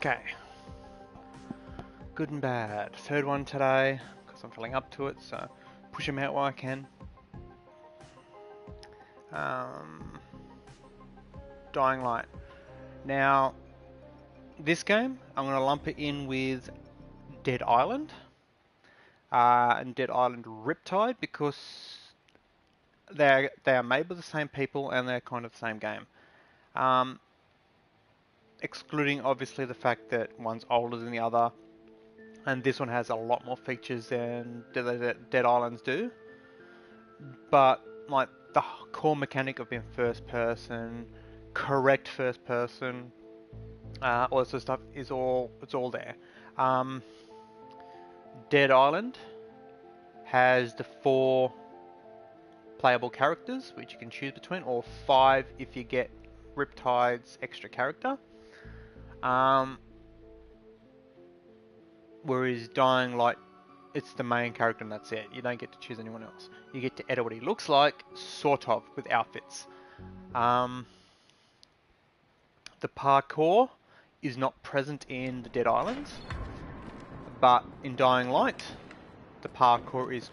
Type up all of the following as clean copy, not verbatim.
Okay. Good and bad. Third one today, because I'm feeling up to it, so push them out while I can. Dying Light. Now, this game, I'm going to lump it in with Dead Island. And Dead Island Riptide, because they are made by the same people and they're kind of the same game. Excluding obviously the fact that one's older than the other, and this one has a lot more features than Dead Islands do. But like the core mechanic of being first person, correct first person, all that sort of stuff it's all there. Dead Island has the 4 playable characters which you can choose between, or 5 if you get Riptide's extra character. Whereas Dying Light, it's the main character and that's it. You don't get to choose anyone else. You get to edit what he looks like, sort of, with outfits. The parkour is not present in the Dead Islands, but in Dying Light, the parkour is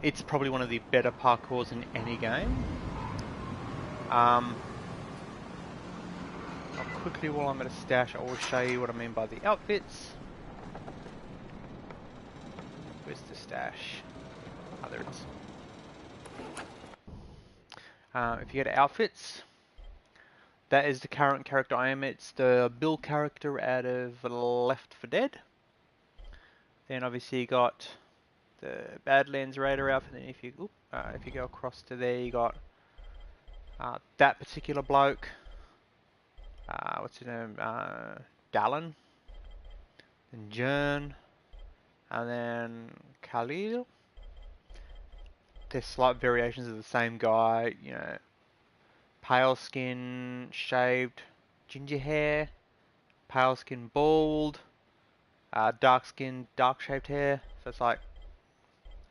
it's probably one of the better parkours in any game. I'll quickly, while I'm at a stash, I will show you what I mean by the outfits. Where's the stash? Oh, there it is. If you go to outfits, that is the current character I am. It's the Bill character out of Left 4 Dead. Then obviously you got the Badlands Raider outfit. And if you go across to there, you got that particular bloke. What's his name? Dallin. Then Jern. And then Khalil. They're slight variations of the same guy, you know, pale skin, shaved, ginger hair, pale skin, bald, dark skin, dark shaved hair. So it's like,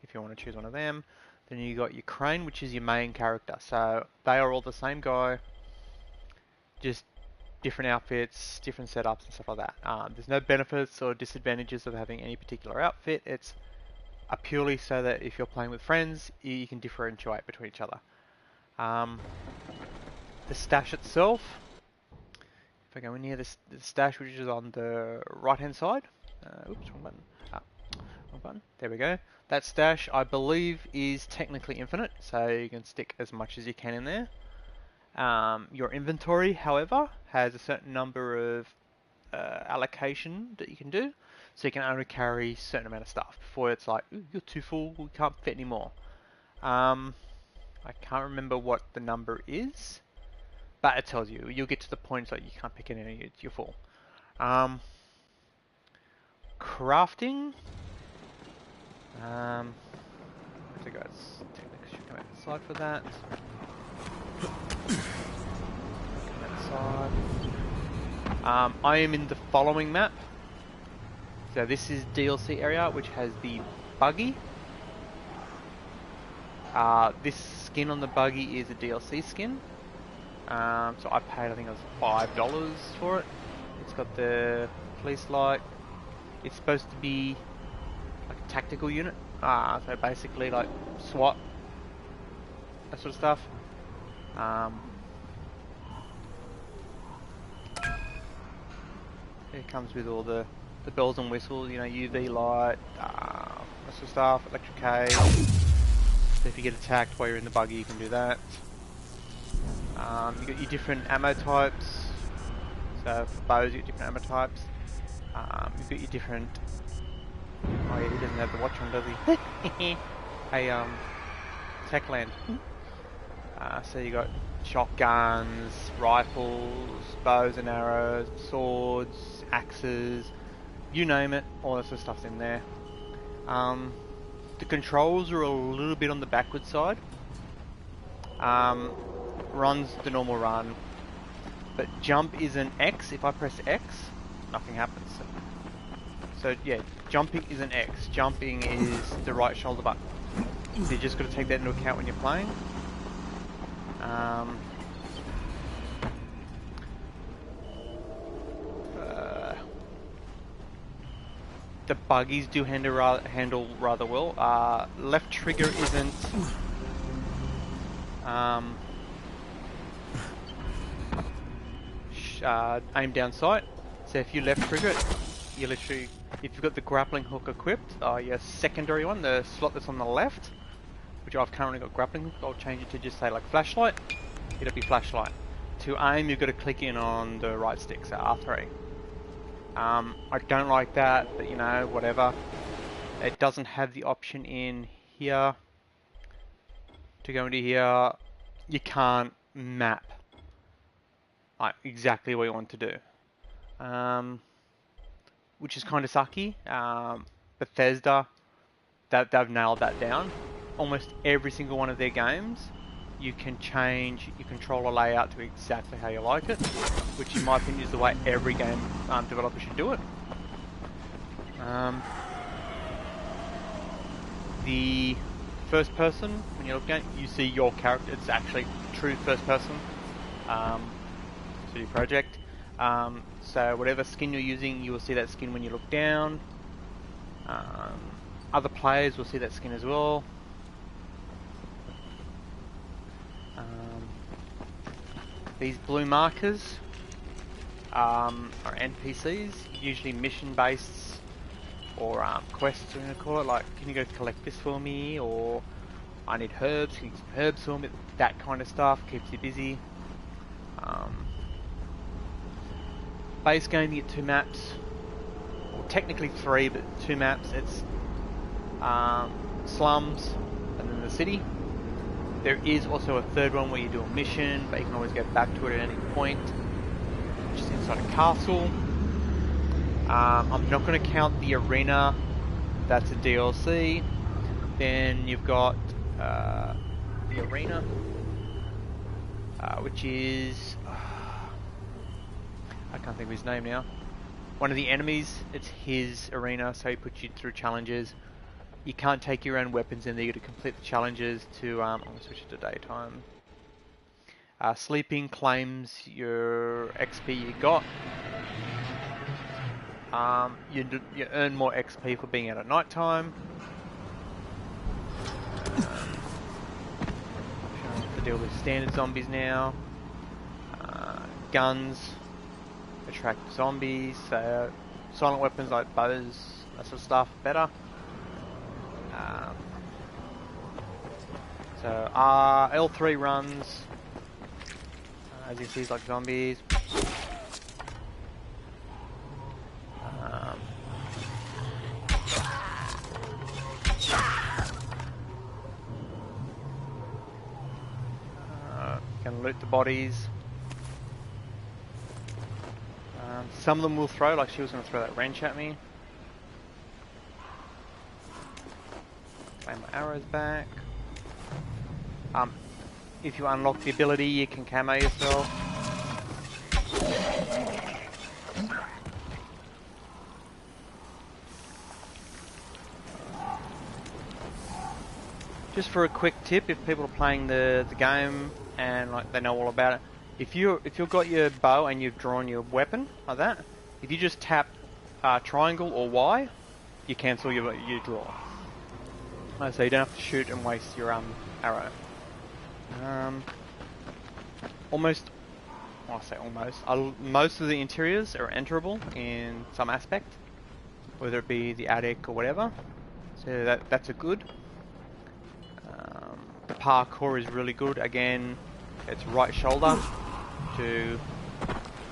if you want to choose one of them. Then you got your Crane, which is your main character. So they are all the same guy, just different outfits, different setups and stuff like that. There's no benefits or disadvantages of having any particular outfit. It's purely so that if you're playing with friends, you can differentiate between each other. The stash itself, if I go in here, the stash which is on the right hand side, oops, wrong button, wrong button, there we go. That stash, I believe, is technically infinite, so you can stick as much as you can in there. Your inventory, however, has a certain number of allocation that you can do, so you can only carry a certain amount of stuff before it's like, ooh, you're too full, we can't fit anymore. I can't remember what the number is, but it tells you. You'll get to the point that you can't pick any, you're full. Crafting. I think that's technically should come outside for that. I am in the following map. So this is DLC area, which has the buggy. This skin on the buggy is a DLC skin. So I paid, I think it was $5 for it. It's got the police light. It's supposed to be like a tactical unit. So basically like SWAT, that sort of stuff. It comes with all the bells and whistles, you know, UV light, that sort of stuff, electric cage. So if you get attacked while you're in the buggy, you can do that. You got your different ammo types. So for bows, you got different ammo types. You've got your different. Oh yeah, he doesn't have the watch on, does he? Hey, Techland. So you got shotguns, rifles, bows and arrows, swords, axes, you name it, all that sort of stuff's in there. The controls are a little bit on the backward side. Run's the normal run, but jump is an X. If I press X, nothing happens. So yeah, jumping is an X. Jumping is the right shoulder button. So you just got to take that into account when you're playing. the buggies do handle rather well. Left trigger isn't aim down sight. So if you left trigger it, you literally, if you've got the grappling hook equipped, your secondary one, the slot that's on the left, which I've currently got grappling hook, I'll change it to just say like flashlight. It'll be flashlight. To aim, you've got to click in on the right stick, so R3. I don't like that, but you know, whatever. It doesn't have the option in here to go into here. You can't map exactly what you want to do, which is kind of sucky. Bethesda, they've nailed that down. Almost every single one of their games, you can change your controller layout to exactly how you like it, which in my opinion is the way every game developer should do it. The first person, when you're looking at it, you see your character. It's actually true first person. CD Projekt. So whatever skin you're using, you will see that skin when you look down. Other players will see that skin as well. These blue markers are NPCs, usually mission-based or quests, we're going to call it. Like, can you go collect this for me? Or I need herbs, can you get some herbs for me? That kind of stuff keeps you busy. Base game, you get 2 maps, or technically 3, but 2 maps. It's slums and then the city. There is also a third one where you do a mission, but you can always get back to it at any point, which is inside a castle. I'm not going to count the arena, that's a DLC. Then you've got the arena, which is, I can't think of his name now. One of the enemies, it's his arena, so he puts you through challenges. You can't take your own weapons in there, you got to complete the challenges to, I'm going to switch it to daytime. Sleeping claims your XP you got. You earn more XP for being out at night time. To deal with standard zombies now. Guns attract zombies, so silent weapons like bows, that sort of stuff, better. So L3 runs, as you see, like zombies. Can loot the bodies. Some of them will throw, like she was going to throw that wrench at me. Claim my arrows back. If you unlock the ability, you can camo yourself. Just for a quick tip, if people are playing the game and like they know all about it, if you've got your bow and you've drawn your weapon like that, if you just tap triangle or Y, you cancel your draw. So you don't have to shoot and waste your arrow. Almost, well, I say almost, most of the interiors are enterable in some aspect, whether it be the attic or whatever. So that's a good. The parkour is really good. Again, it's right shoulder to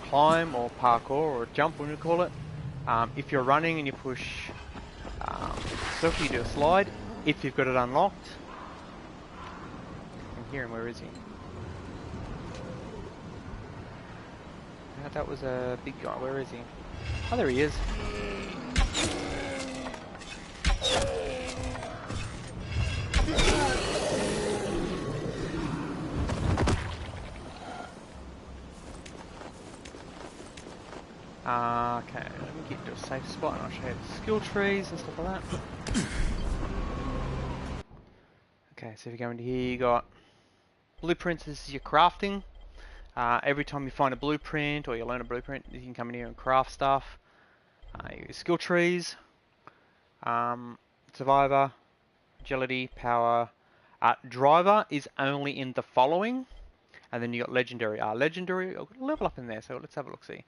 climb or parkour or jump, when you call it. If you're running and you push circle, you do a slide. If you've got it unlocked. I can hear him, where is he? That was a big guy, where is he? Oh, there he is. Okay, let me get to a safe spot and I'll show you the skill trees and stuff like that. Okay, so if you go into here, you got blueprints. This is your crafting. Every time you find a blueprint or you learn a blueprint, you can come in here and craft stuff. Your skill trees. Survivor, agility, power. Driver is only in the following, and then you got legendary. Legendary, I've got a level up in there, so let's have a look. See,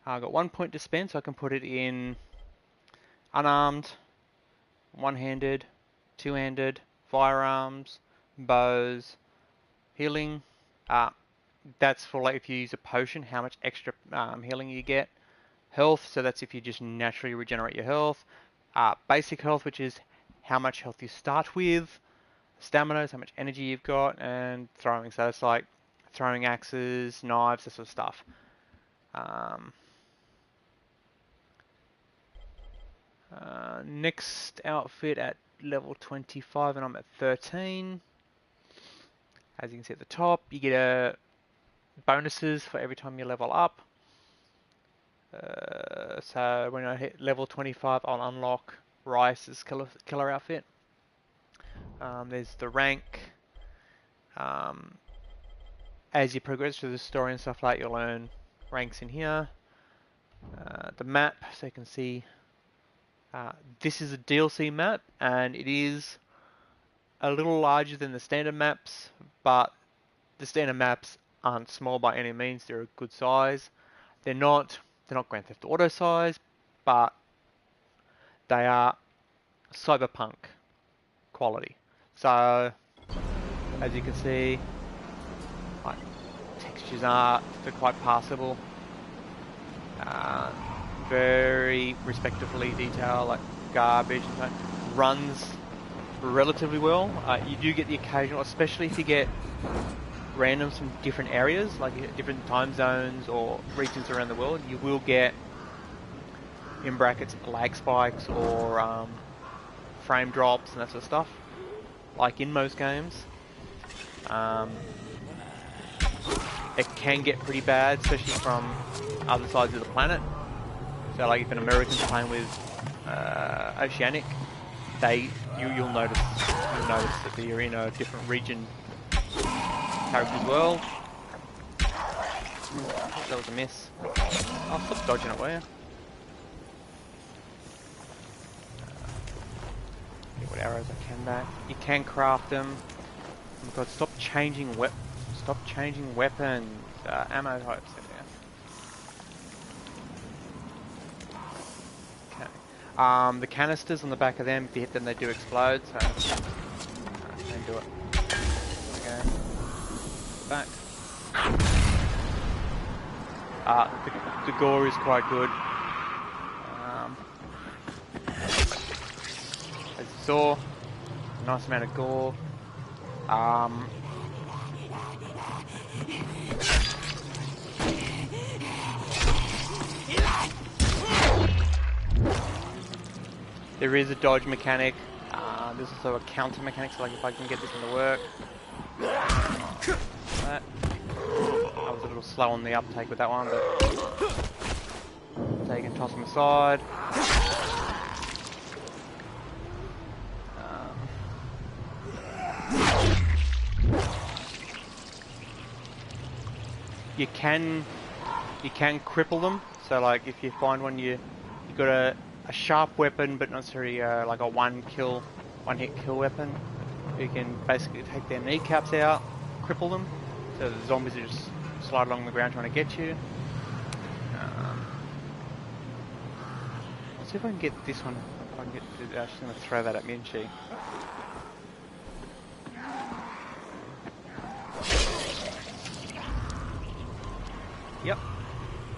I got 1 point to spend, so I can put it in unarmed, one-handed, two-handed, firearms, bows, healing. That's for like if you use a potion, how much extra healing you get. Health, so that's if you just naturally regenerate your health. Basic health, which is how much health you start with. Stamina is how much energy you've got, and throwing, so it's like throwing axes, knives, that sort of stuff. Next outfit at level 25, and I'm at 13. As you can see at the top, you get bonuses for every time you level up. So when I hit level 25, I'll unlock Rice's killer outfit. There's the rank. As you progress through the story and stuff like that, you'll earn ranks in here. The map, so you can see this is a DLC map, and it is a little larger than the standard maps, but the standard maps aren't small by any means. They're a good size. They're not Grand Theft Auto size, but they are cyberpunk quality. So as you can see, like, textures they're quite passable. Very respectfully detailed, like garbage and that. Runs relatively well. You do get the occasional, especially if you get randoms from different areas, like different time zones or regions around the world, you will get, in brackets, lag spikes or frame drops and that sort of stuff, like in most games. It can get pretty bad, especially from other sides of the planet. So like if an American's playing with Oceanic, you'll notice that you're in a different region character's world. That was a miss. I'll stop dodging it, will you? Get what arrows I can back. You can craft them. Oh my god, stop changing weapons. Ammo types. Okay. The canisters on the back of them, if you hit them, they do explode. So don't do it. Okay. Back. The gore is quite good. As you saw, a nice amount of gore. There is a dodge mechanic. There's also a counter mechanic, so like if I can get this one to work. That. I was a little slow on the uptake with that one, but take and toss them aside. You can cripple them. So like if you find one, you got a sharp weapon, but not necessarily like a one-hit kill weapon. You can basically take their kneecaps out, cripple them, so the zombies are just slide along the ground trying to get you. Let's see if I can get this one. If I can get, she's going to throw that at me, isn't she? Yep.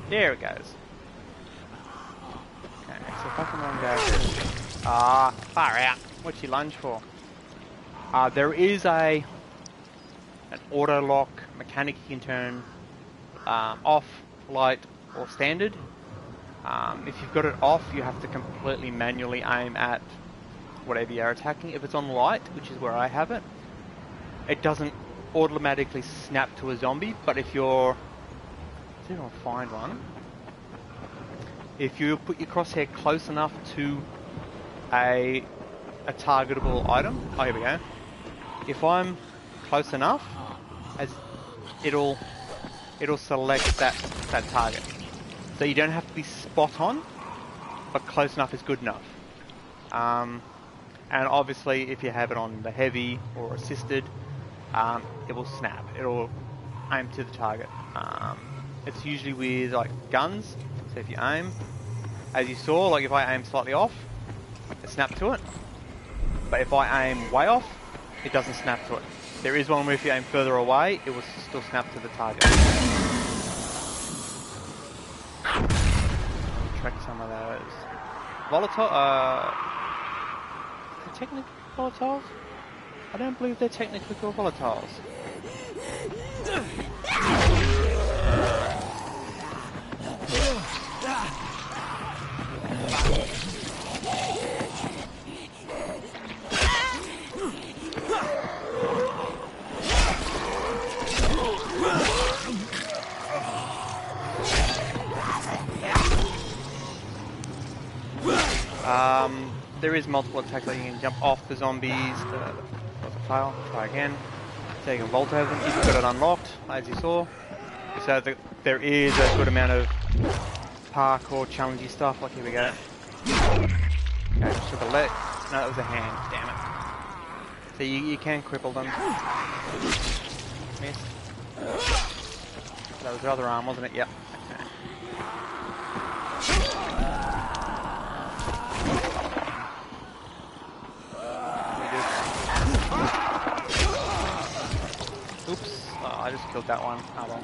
There it goes. Okay, so if I can run down. Far out. What's your lunge for? There is an auto lock mechanic you can turn off, light, or standard. If you've got it off, you have to completely manually aim at whatever you're attacking. If it's on light, which is where I have it, it doesn't automatically snap to a zombie, but if you're... let's see if I'll find one. If you put your crosshair close enough to a targetable item, oh here we go. If I'm close enough, as it'll select that target. So you don't have to be spot on, but close enough is good enough. And obviously, if you have it on the heavy or assisted, it will snap. It'll aim to the target. It's usually with like guns. So if you aim, as you saw, like if I aim slightly off, it snaps to it. But if I aim way off, it doesn't snap to it. There is one where if you aim further away, it will still snap to the target. Track some of those. Volatile, technically volatiles? I don't believe they're technically called volatiles. There is multiple attacks, like you can jump off the zombies, that's a fail, try again, so you can vault over them if you've got it unlocked, as you saw. So there is a good amount of parkour challengey stuff, like here we go. Okay, just took a leg, no that was a hand, damn it. So you can cripple them. Missed. That was the other arm, wasn't it? Yep. Okay. Oops, oh, I just killed that one. Oh well.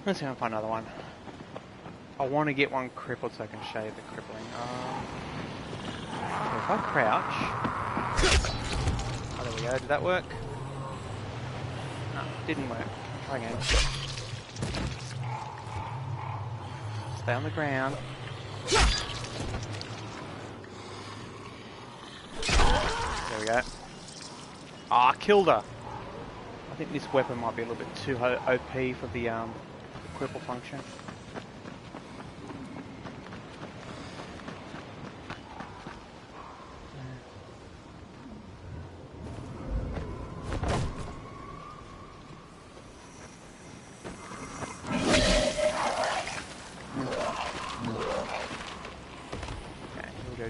Let's see if I can find another one. I want to get one crippled so I can show you the crippling. So if I crouch... Oh, there we go. Did that work? No, didn't work. Try again. Stay on the ground. There we go. Ah, killed her! I think this weapon might be a little bit too OP for the cripple function.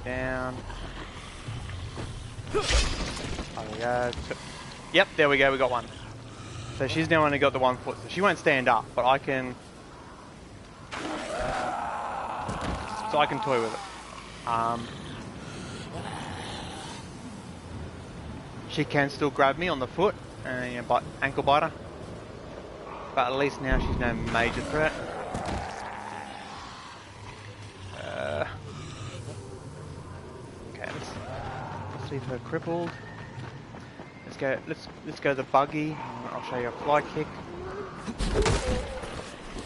Down. Oh, there we go. Yep, there we go, we got one. So she's now only got the 1 foot, so she won't stand up, but I can... So I can toy with it. She can still grab me on the foot, and you know, ankle biter. But at least now she's no major threat. Leave her crippled. Let's go the buggy. I'll show you a fly kick.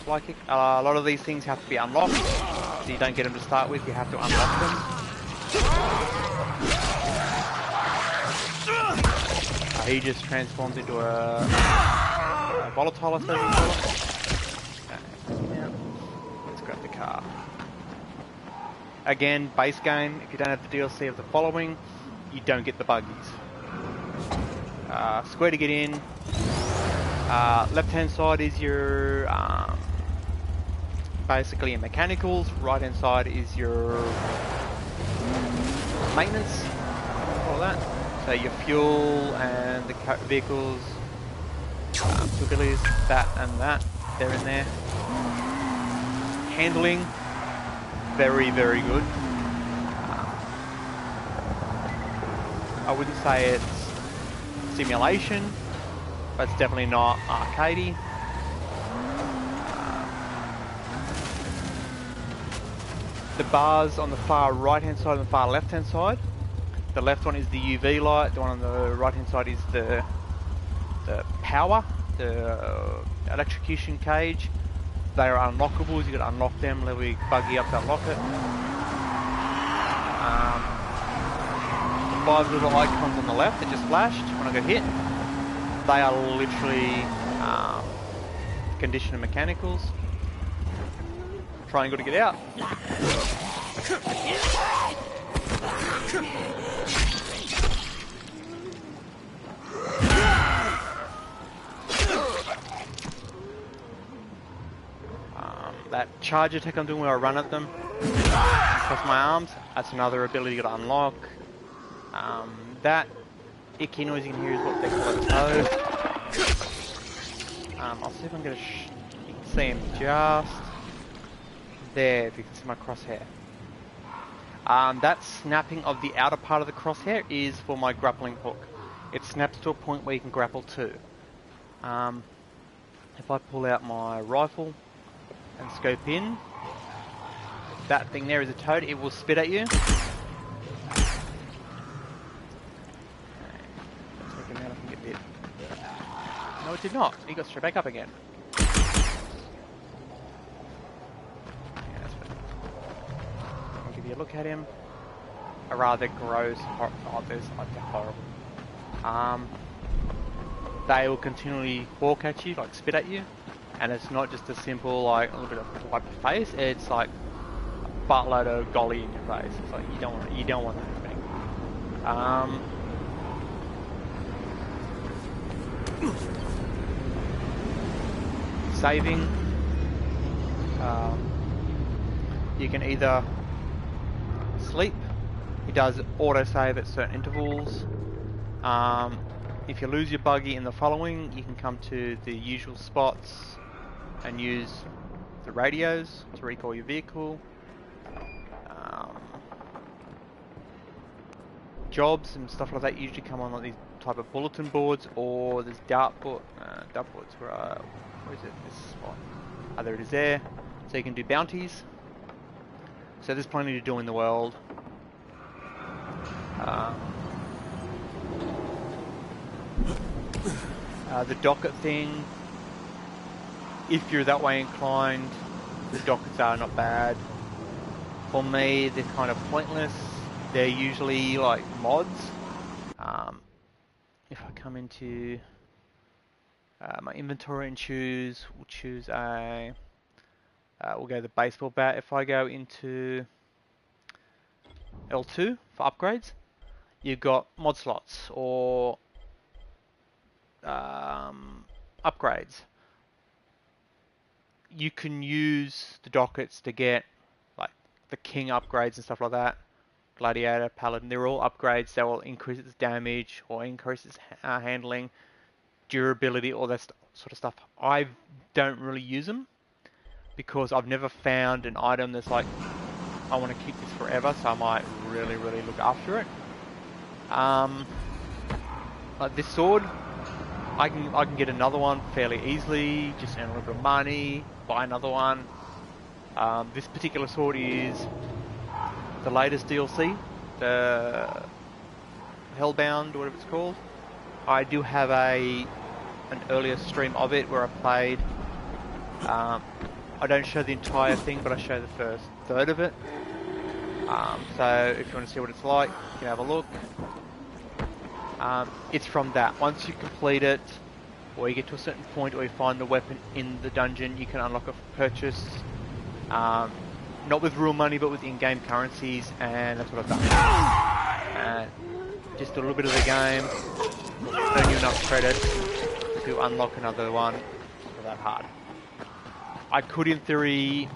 Fly kick. A lot of these things have to be unlocked, so you don't get them to start with. You have to unlock them. He just transforms into a volatile, I suppose you call it. Okay. Yeah. Let's grab the car. Again, base game. If you don't have the DLC of the following, you don't get the buggies. Square to get in. Left hand side is your basically your mechanicals. Right hand side is your maintenance. All that. So your fuel and the vehicles, abilities, that and that. They're in there. Handling, very good. I wouldn't say it's simulation, but it's definitely not arcadey. The bars on the far right hand side and the far left hand side. The left one is the UV light, the one on the right hand side is the power, the electrocution cage. They are unlockables, you gotta unlock them, let me buggy up to unlock it. 5 little icons on the left that just flashed when I got hit. They are literally conditioner mechanicals. Triangle to get out. charge attack I'm doing where I run at them across my arms. That's another ability to unlock. That icky noise you can hear is what they call a toad. I'll see if I can get you can see him just there, if you can see my crosshair. That snapping of the outer part of the crosshair is for my grappling hook. It snaps to a point where you can grapple to. If I pull out my rifle and scope in, that thing there is a toad, it will spit at you. No, it did not. He got straight back up again. Yeah, that's fine. I'll give you a look at him. A rather gross, they're horrible. They will continually walk at you, like spit at you, and it's not just a simple like a little bit of wipe your face. It's like a buttload of golly in your face. It's like you don't want that happening. Saving, you can either sleep. It does auto save at certain intervals. If you lose your buggy in the following, you can come to the usual spots and use the radios to recall your vehicle. Jobs and stuff like that usually come on like these type of bulletin boards, or there's dartboards where is it? This spot. There it is there. So you can do bounties. So there's plenty to do in the world. The docket thing, if you're that way inclined, the dockets are not bad. For me, they're kind of pointless. They're usually like mods. If I come into my inventory and we'll choose a, we'll go the baseball bat. If I go into L2 for upgrades, you've got mod slots or upgrades. You can use the dockets to get like the king upgrades and stuff like that. Gladiator, Paladin, they're all upgrades that will increase its damage or increase its handling, durability, all that sort of stuff. I don't really use them because I've never found an item that's like, I want to keep this forever, so I might really look after it. Like this sword, I can get another one fairly easily, just earn a little bit of money, buy another one. This particular sword is the latest DLC, the Hellbound, or whatever it's called. I do have an earlier stream of it where I played. I don't show the entire thing, but I show the first third of it. So if you want to see what it's like, you can have a look. It's from that. Once you complete it, or you get to a certain point, or you find the weapon in the dungeon, you can unlock a purchase. Not with real money, but with in-game currencies, and that's what I've done. Just a little bit of the game, earn you enough credits to unlock another one. It's not that hard. I could, in theory,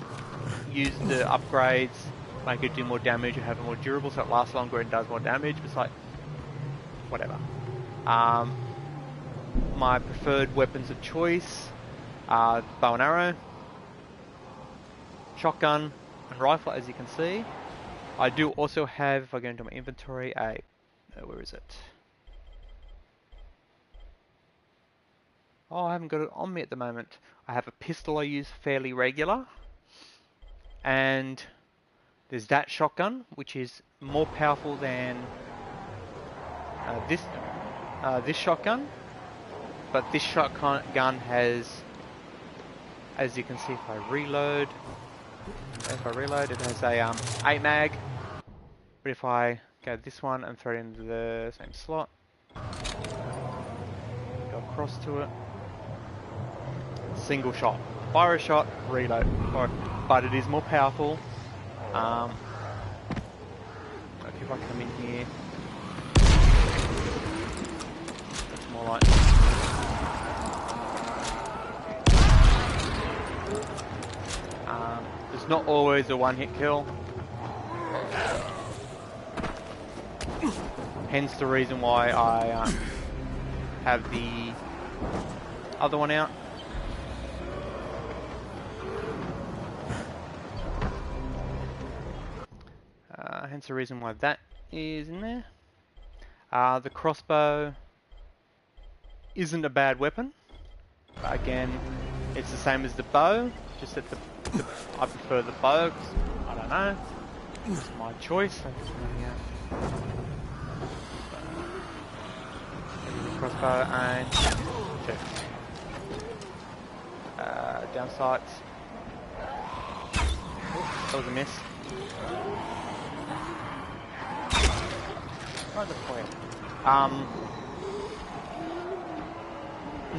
use the upgrades, make it do more damage and have it more durable, so it lasts longer and does more damage. It's like, whatever. My preferred weapons of choice are bow and arrow, shotgun, and rifle, as you can see. I do also have, if I go into my inventory, where is it? Oh, I haven't got it on me at the moment. I have a pistol I use fairly regular, and there's that shotgun, which is more powerful than this shotgun, but this shotgun has, as you can see, if I reload, it has a 8 mag, but if I go this one and throw it into the same slot, go across to it, single shot, fire a shot, reload, but it is more powerful. Okay, if I come in here, it's more like, It's not always a one-hit kill. Hence the reason why I have the other one out. Hence the reason why that is in there. The crossbow isn't a bad weapon. But again, it's the same as the bow, just that I prefer the bow, 'cause I don't know, it's my choice. Crossbow and two. Down sights. That was a miss. Right the point.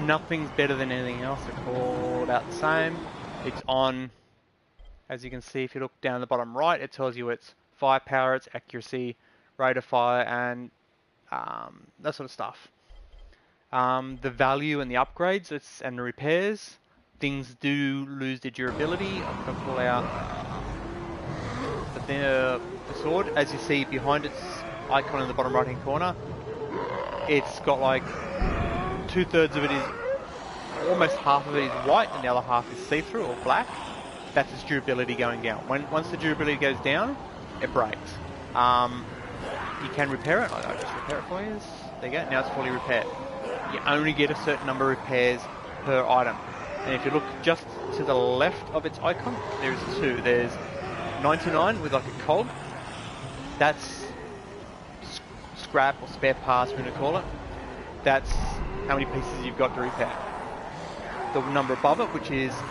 Nothing's better than anything else. They're all about the same. It's on, as you can see, if you look down the bottom right, it tells you its firepower, its accuracy, rate of fire, and that sort of stuff. The value and the upgrades and the repairs, things do lose their durability. I'm going to pull out the sword. As you see behind its icon in the bottom right hand corner, it's got like 2/3 of it is, almost half of it is white and the other half is see-through or black. That's its durability going down. Once the durability goes down, it breaks. You can repair it. I'll just repair it for you. There you go. Now it's fully repaired. You only get a certain number of repairs per item. And if you look just to the left of its icon, there's two. There's 99 with like a cog. That's scrap or spare parts, we're going to call it. That's how many pieces you've got to repair. The number above it, which is, so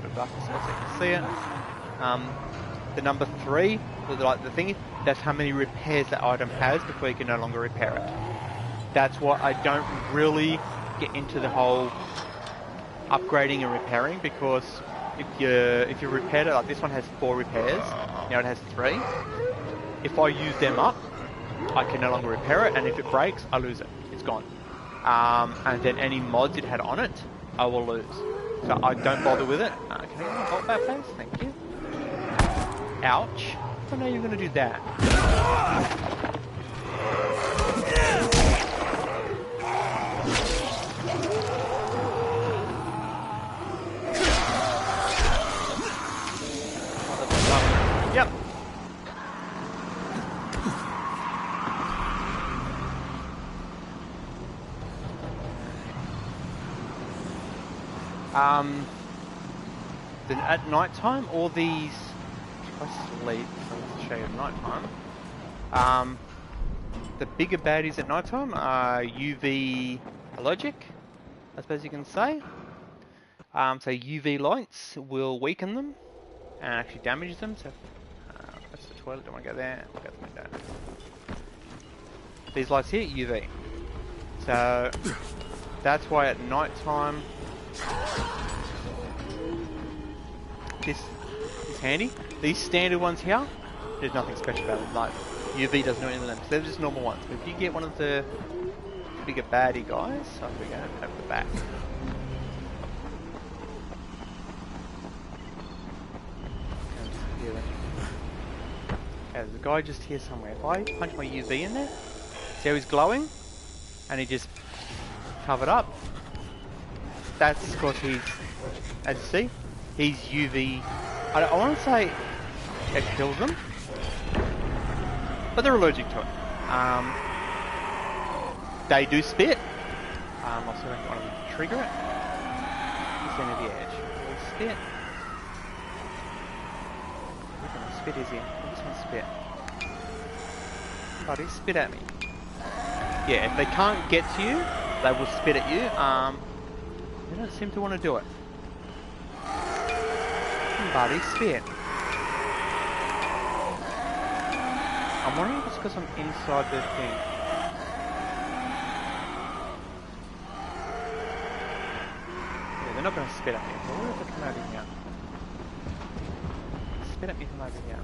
you can see it. The number 3, the thing, that's how many repairs that item has before you can no longer repair it. That's what I don't really get into the whole upgrading and repairing, because if you repaired it, like this one has 4 repairs, now it has 3. If I use them up, I can no longer repair it, and if it breaks, I lose it. It's gone. And then any mods it had on it, I will lose. So I don't bother with it. Can I get my bolt back, please? Thank you. Ouch. I know you're going to do that. Yep. Then at night time, all these, if I sleep, so let's show you at night time. The bigger baddies at night time are UV allergic, I suppose you can say. So UV lights will weaken them and actually damage them. So that's the toilet, don't want to go there, we'll go to the window. These lights here, UV. So that's why at night time this is handy. These standard ones here, there's nothing special about them. Like UV doesn't do anything with them. So they're just normal ones. But if you get one of the bigger baddie guys, so we go over the back. There's a guy just here somewhere. If I punch my UV in there, see how he's glowing? And he just covered up. That's because he's, as you see, he's UV. I want to say it kills them, but they're allergic to it. They do spit. Also, I want to trigger it. Just end of the edge. They spit. Which kind of spit is he? This one spit. Buddy, spit at me. Yeah, if they can't get to you, they will spit at you. They don't seem to want to do it. Buddy, spit. I'm wondering if it's because I'm inside the thing. Yeah, they're not going to spit at me. But what if they come over here? Spit at me from over here.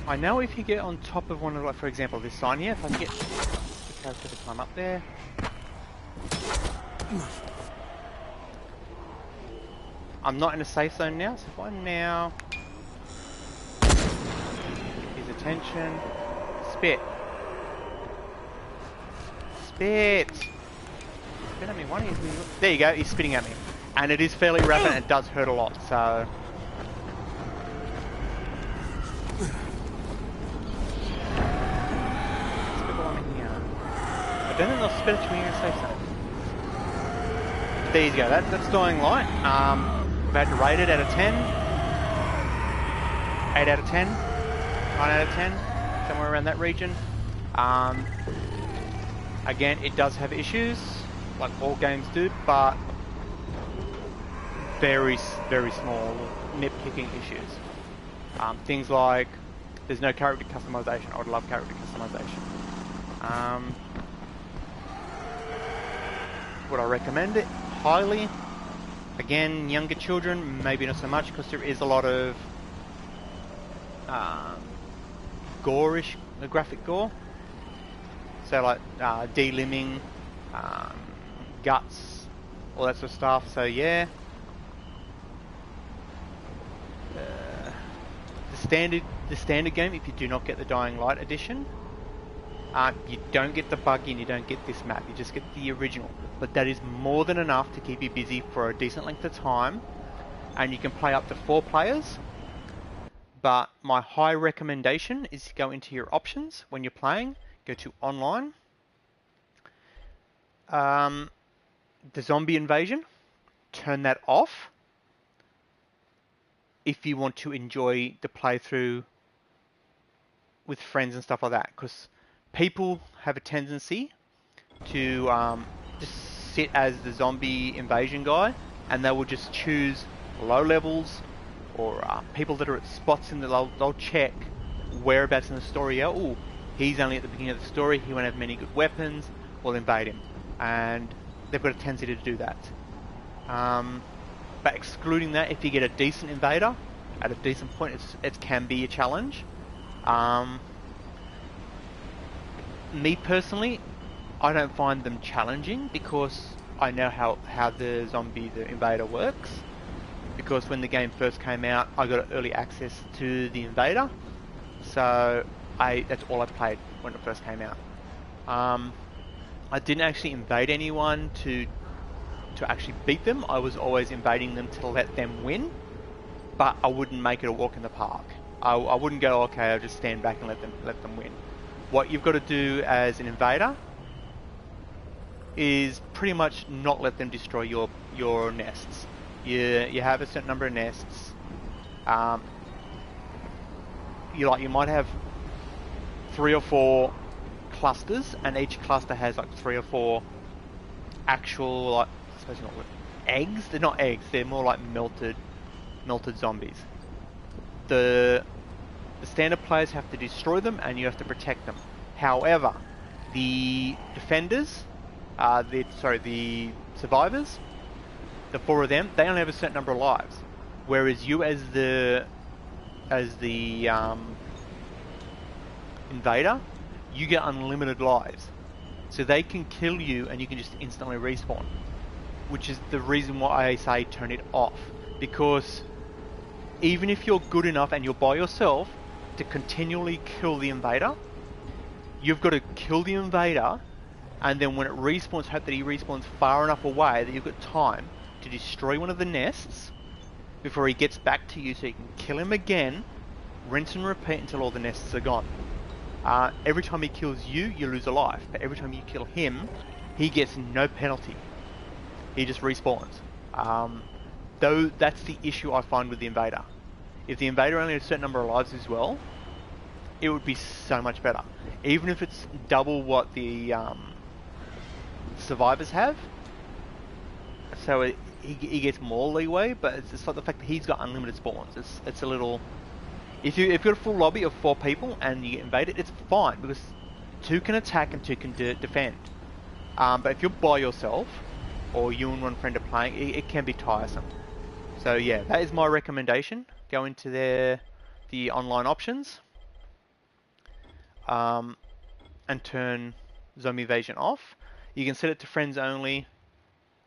I know if you get on top of one of, like, for example, this sign here, if I can get the character to climb up there. I'm not in a safe zone now, so if I now get his attention, spit. Spit! Spit at me, why don't you... There you go, he's spitting at me. And it is fairly rapid and it does hurt a lot, so... Spit while I'm in here. I don't think they'll spit at you when you're in a safe zone. There you go, that's Dying Light. We've had to rate it out of 10. 8 out of 10. 9 out of 10. Somewhere around that region. Again, it does have issues, like all games do, but very, very small nitpicking issues. Things like there's no character customization. I would love character customization. Would I recommend it? Highly. Again, younger children, maybe not so much, because there is a lot of gore-ish, graphic gore. So like delimbing, guts, all that sort of stuff. So yeah, the standard game, if you do not get the Dying Light edition, you don't get the buggy and you don't get this map. You just get the original. But that is more than enough to keep you busy for a decent length of time, and you can play up to 4 players. But my high recommendation is to go into your options when you're playing. Go to online. The zombie invasion, turn that off if you want to enjoy the playthrough with friends and stuff like that, because people have a tendency to just sit as the zombie invasion guy, and they will just choose low levels or people that are at spots in the... They'll check whereabouts in the story are. Oh, he's only at the beginning of the story, he won't have many good weapons, we'll invade him. And they've got a tendency to do that. But excluding that, if you get a decent invader at a decent point, it can be a challenge. Me personally, I don't find them challenging because I know how the invader works. Because when the game first came out, I got early access to the invader, so that's all I played when it first came out. I didn't actually invade anyone to actually beat them. I was always invading them to let them win, but I wouldn't make it a walk in the park. I wouldn't go, okay, I'll just stand back and let them win. What you've got to do as an invader is pretty much not let them destroy your nests. You have a certain number of nests. You might have 3 or 4 clusters, and each cluster has like 3 or 4 actual, like, I suppose not eggs. They're not eggs. They're more like melted zombies. The standard players have to destroy them, and you have to protect them. However, the defenders, the survivors, the 4 of them, they only have a certain number of lives. Whereas you, as the invader, you get unlimited lives. So they can kill you and you can just instantly respawn. Which is the reason why I say turn it off. Because even if you're good enough and you're by yourself to continually kill the invader, you've got to kill the invader, and then when it respawns, hope that he respawns far enough away that you've got time to destroy one of the nests before he gets back to you, so you can kill him again, rinse and repeat until all the nests are gone. Every time he kills you, you lose a life, but every time you kill him, he gets no penalty. He just respawns. Though that's the issue I find with the invader. If the invader only had a certain number of lives as well, it would be so much better. Even if it's double what the survivors have, so he gets more leeway, but it's just like the fact that he's got unlimited spawns. It's a little... If you've got a full lobby of 4 people and you get invaded, it's fine, because 2 can attack and 2 can defend. But if you're by yourself, or you and one friend are playing, it can be tiresome. So yeah, that is my recommendation. Go into the online options, and turn zombie invasion off. You can set it to friends only,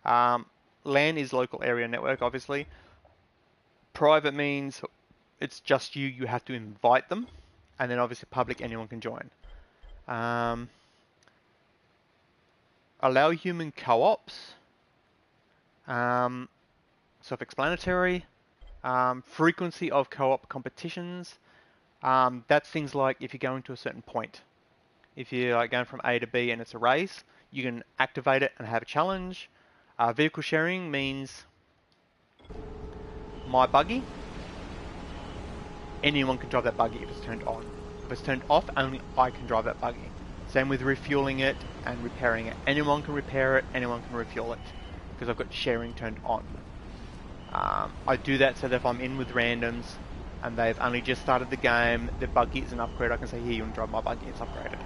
LAN is local area network, obviously. Private means it's just you. You have to invite them, and then obviously public, anyone can join. Allow human co-ops. Self-explanatory. Frequency of co-op competitions. That's things like if you're going to a certain point. If you're like going from A to B and it's a race, you can activate it and have a challenge. Vehicle sharing means my buggy. Anyone can drive that buggy if it's turned on. If it's turned off, only I can drive that buggy. Same with refueling it and repairing it. Anyone can repair it, anyone can refuel it, because I've got sharing turned on. I do that so that if I'm in with randoms and they've only just started the game, their buggy is an upgrade, I can say, here, you want to drive my buggy, it's upgraded.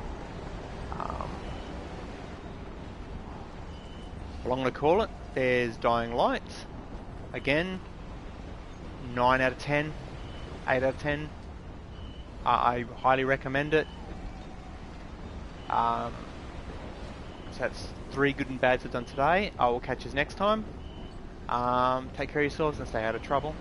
What I'm going to call it, there's Dying Light. Again, 9 out of 10, 8 out of 10. I highly recommend it. So that's 3 good and bads I've done today. I will catch you next time. Take care of yourselves and stay out of trouble.